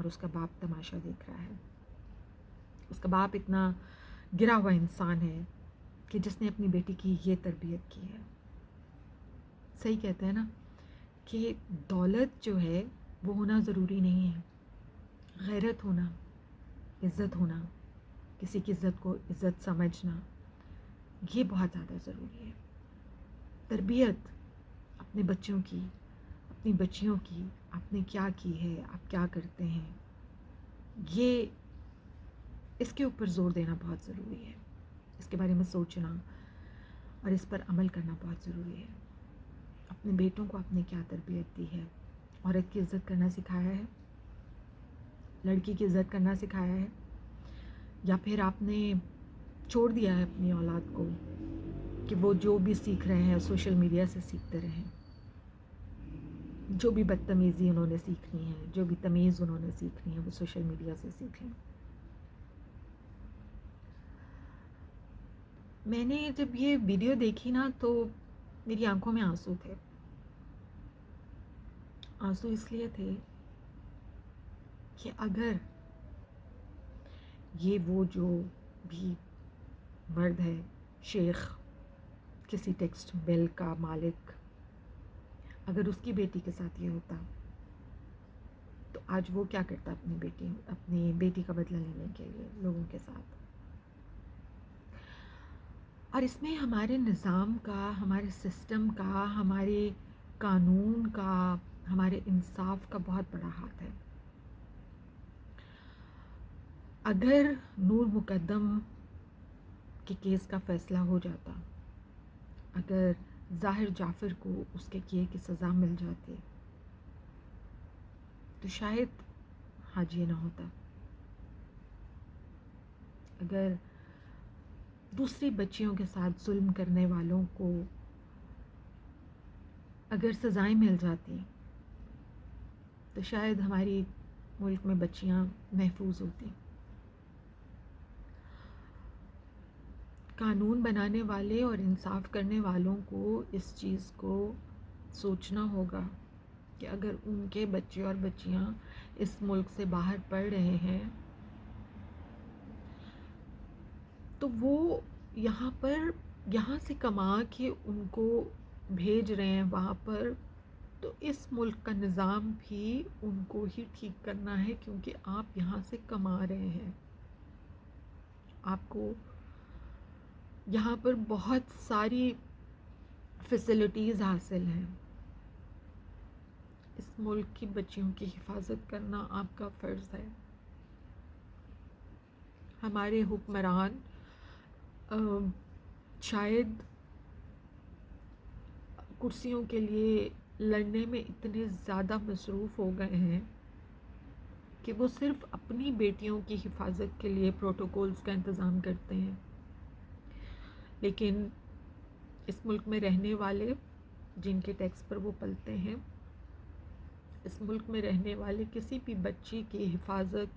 اور اس کا باپ تماشا دیکھ رہا ہے. اس کا باپ اتنا گرا ہوا انسان ہے کہ جس نے اپنی بیٹی کی یہ تربیت کی ہے. صحیح کہتے ہیں نا کہ دولت جو ہے وہ ہونا ضروری نہیں ہے. غیرت ہونا، عزت ہونا، کسی کی عزت کو عزت سمجھنا، یہ بہت زیادہ ضروری ہے. تربیت اپنے بچوں کی، اپنی بچیوں کی، آپ نے کیا کی ہے، آپ کیا کرتے ہیں، یہ اس کے اوپر زور دینا بہت ضروری ہے. اس کے بارے میں سوچنا اور اس پر عمل کرنا بہت ضروری ہے. اپنے بیٹوں کو آپ نے کیا تربیت دی ہے؟ عورت کی عزت کرنا سکھایا ہے؟ لڑکی کی عزت کرنا سکھایا ہے؟ یا پھر آپ نے چھوڑ دیا ہے اپنی اولاد کو کہ وہ جو بھی سیکھ رہے ہیں سوشل میڈیا سے سیکھتے رہیں؟ جو بھی بدتمیزی انہوں نے سیکھنی ہے، جو بھی تمیز انہوں نے سیکھنی ہے، وہ سوشل میڈیا سے سیکھ لیں. میں نے جب یہ ویڈیو دیکھی نا تو میری آنکھوں میں آنسو تھے. آنسو اس لیے تھے کہ اگر یہ وہ جو بھی مرد ہے، شیخ، کسی ٹیکسٹ مل کا مالک، اگر اس کی بیٹی کے ساتھ یہ ہوتا تو آج وہ کیا کرتا اپنی بیٹی کا بدلہ لینے کے لیے لوگوں کے ساتھ. اور اس میں ہمارے نظام کا، ہمارے سسٹم کا، ہمارے قانون کا، ہمارے انصاف کا بہت بڑا ہاتھ ہے. اگر نور مقدم کے کیس کا فیصلہ ہو جاتا، اگر ظاہر جعفر کو اس کے کیے کی سزا مل جاتی تو شاید آج یہ نہ ہوتا. اگر دوسری بچیوں کے ساتھ ظلم کرنے والوں کو اگر سزائیں مل جاتی تو شاید ہماری ملک میں بچیاں محفوظ ہوتی. قانون بنانے والے اور انصاف کرنے والوں کو اس چیز کو سوچنا ہوگا کہ اگر ان کے بچے اور بچیاں اس ملک سے باہر پڑھ رہے ہیں تو وہ یہاں سے کما کے ان کو بھیج رہے ہیں وہاں پر، تو اس ملک کا نظام بھی ان کو ہی ٹھیک کرنا ہے کیونکہ آپ یہاں سے کما رہے ہیں. آپ کو یہاں پر بہت ساری فیسلٹیز حاصل ہیں. اس ملک کی بچیوں کی حفاظت کرنا آپ کا فرض ہے. ہمارے حکمران شاید کرسیوں کے لیے لڑنے میں اتنے زیادہ مصروف ہو گئے ہیں کہ وہ صرف اپنی بیٹیوں کی حفاظت کے لیے پروٹوکولز کا انتظام کرتے ہیں. لیکن اس ملک میں رہنے والے، جن کے ٹیکس پر وہ پلتے ہیں، اس ملک میں رہنے والے کسی بھی بچی کی حفاظت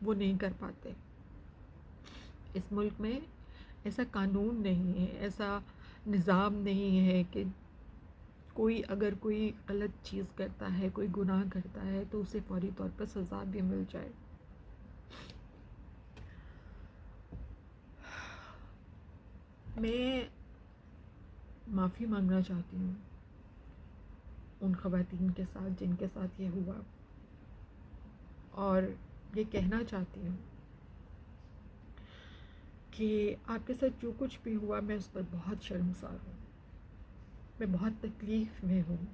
وہ نہیں کر پاتے. اس ملک میں ایسا قانون نہیں ہے، ایسا نظام نہیں ہے کہ اگر کوئی غلط چیز کرتا ہے، کوئی گناہ کرتا ہے تو اسے فوری طور پر سزا بھی مل جائے. میں معافی مانگنا چاہتی ہوں ان خواتین کے ساتھ جن کے ساتھ یہ ہوا، اور یہ کہنا چاہتی ہوں کہ آپ کے ساتھ جو کچھ بھی ہوا میں اس پر بہت شرمسار ہوں. میں بہت تکلیف میں ہوں.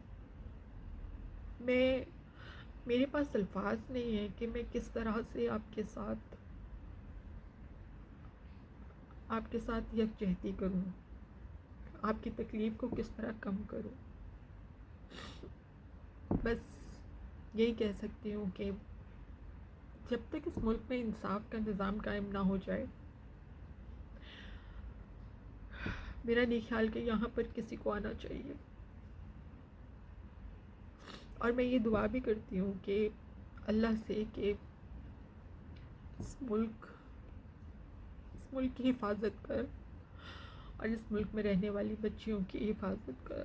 میرے پاس الفاظ نہیں ہیں کہ میں کس طرح سے آپ کے ساتھ یکجہتی کروں، آپ کی تکلیف کو کس طرح کم کروں. بس یہی کہہ سکتی ہوں کہ جب تک اس ملک میں انصاف کا نظام قائم نہ ہو جائے، میرا نہیں خیال کہ یہاں پر کسی کو آنا چاہیے. اور میں یہ دعا بھی کرتی ہوں کہ اللہ سے کہ اس ملک کی حفاظت کر، اور اس ملک میں رہنے والی بچیوں کی حفاظت کر،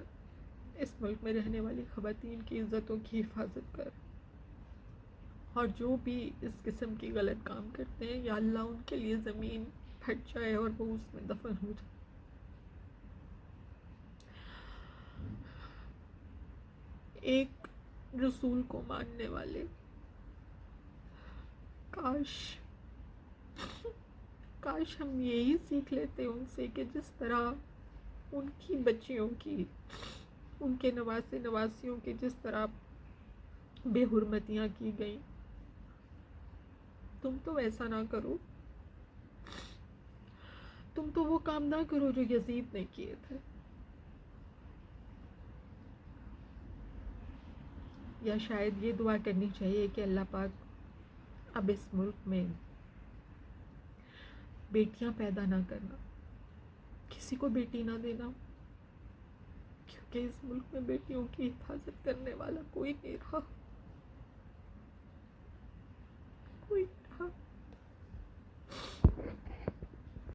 اس ملک میں رہنے والی خواتین کی عزتوں کی حفاظت کر. اور جو بھی اس قسم کی غلط کام کرتے ہیں، یا اللہ ان کے لیے زمین پھٹ جائے اور وہ اس میں دفن ہو جائے۔ ایک رسول کو ماننے والے، کاش کاش ہم یہی سیکھ لیتے ان سے کہ جس طرح ان کی بچیوں کی، ان کے نواسے نواسیوں کی جس طرح بے حرمتیاں کی گئیں، تم تو ایسا نہ کرو، تم تو وہ کام نہ کرو جو یزید نے کیے تھے۔ یا شاید یہ دعا کرنی چاہیے کہ اللہ پاک اب اس ملک میں بیٹیاں پیدا نہ کرنا، کسی کو بیٹی نہ دینا، کیونکہ اس ملک میں بیٹیوں کی حفاظت کرنے والا کوئی نہیں رہا۔